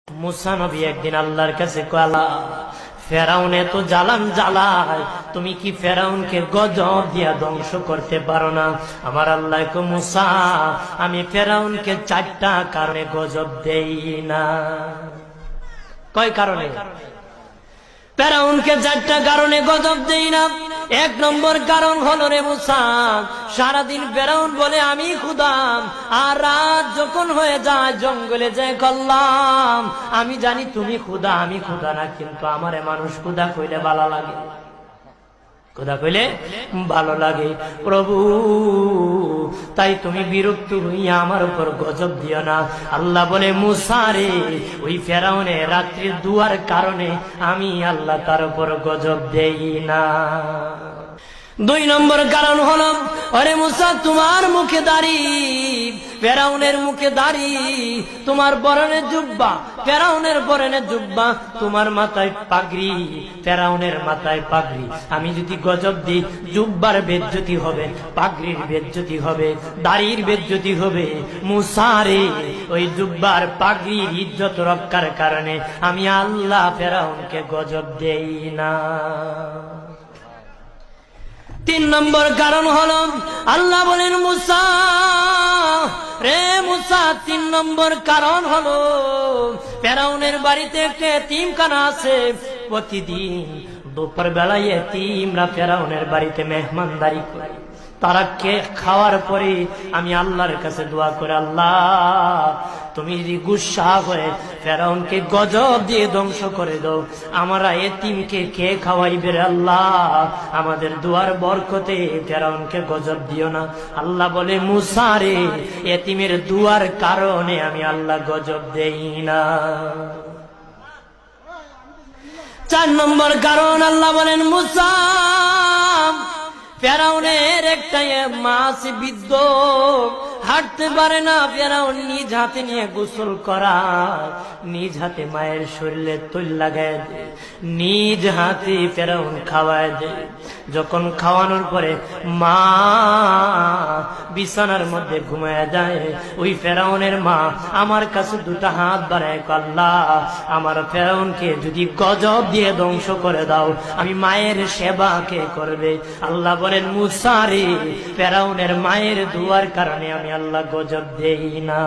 মুসা নবী একদিন আল্লাহর কাছে কয়, আল্লাহ, ফেরাউন এত জ্বালান জ্বালায়, তুমি কি ফেরাউনকে গজব দিয়া ধ্বংস করতে পারো না? আমার আল্লাহ কয়, মুসা, আমি ফেরাউনকে 4টা কারণে গজব দেই না। কয় কারণে? ফেরাউনকে 4টা কারণে গজব দেই না। 1 নম্বর কারণ হলো, রে মুসা, সারাদিন ফেরাউন বলে আমি খোদা, আর রাত যখন হয়ে যায় জঙ্গলে যায় করলাম আমি জানি তুমি খোদা, আমি খোদা না, কিন্তু আমারে মানুষ খোদা কইলে ভালো লাগে, খোদা কইলে ভালো লাগে। প্রভু, তাই তুমি বিরক্ত হইয়া আমার উপর গজব দিও না। আল্লাহ বলে, মুসা রে, ওই ফেরাউনে রাত্রির দুয়ার কারণে আমি আল্লাহ তার উপর গজব দেই না। 2 নম্বর কারণ হলো, আরে মুসা, তোমার মুখে দাড়ি, ফেরাউনের মুখে দাড়ি, তোমার পরনে জুব্বা, ফেরাউনের পরনে জুব্বা, তোমার মাথায় পাগড়ি, ফেরাউনের মাথায় পাগড়ি। আমি যদি গজব দিই, জুব্বার বেজ্জতি হবে, পাগড়ির বেজ্জতি হবে, দাড়ির বেজ্জতি হবে। মুসা রে, ওই জুব্বার পাগড়ির ইজ্জত রক্ষার কারণে আমি আল্লাহ ফেরাউনকে গজব দেই না। 3 নম্বর কারণ হলো, আল্লাহ বলেন, মুসা রে মুসা, 3 নম্বর কারণ হলো, ফেরাউনের বাড়িতে একটা এতিমখানা আছে। প্রতিদিন দুপুর বেলায় এতিমরা ফেরাউনের বাড়িতে মেহমানদারি করে। তারা খাওয়ার পরে আমি আল্লাহর কাছে দোয়া করে, আল্লাহ, তুমি যদি গুসা হয়ে ফেরাউনকে গজব দিয়ে ধ্বংস করে দাও, আমরা এতিমকে কে খাওয়াইবে রে আল্লাহ, আমাদের দোয়ার বরকতে ফেরাউনকে গজব দিও না। আল্লাহ বলে, মুসা রে, এতিমের দোয়ার কারণে আমি আল্লাহ গজব দেই না। 4 নম্বর কারণ, আল্লাহ বলেন, মুসা, ফেরাউনের একটা মাছ বিদ্ধ, হাঁটতে পারে না। ফেরাউন নিজ হাতে নিয়ে গোসল করা, নিজ হাতে মায়ের শরীরে তৈল লাগায় দেয়, নিজ হাতে ফেরাউন খাওয়ায় দেয়। যখন খাওয়ানোর পরে মা বিছানার মধ্যে ঘুমায় যায়, ওই ফেরাউনের মা আমার কাছে 2টা হাত বাড়ায়, আল্লাহ, আমার ফেরাউনকে যদি গজব দিয়ে ধ্বংস করে দাও, আমি মায়ের সেবা কে করবে? আল্লাহ বলেন, মুসা রে, ফেরাউনের মায়ের দুয়ার কারণে আমি আল্লাহ গজব দেই না।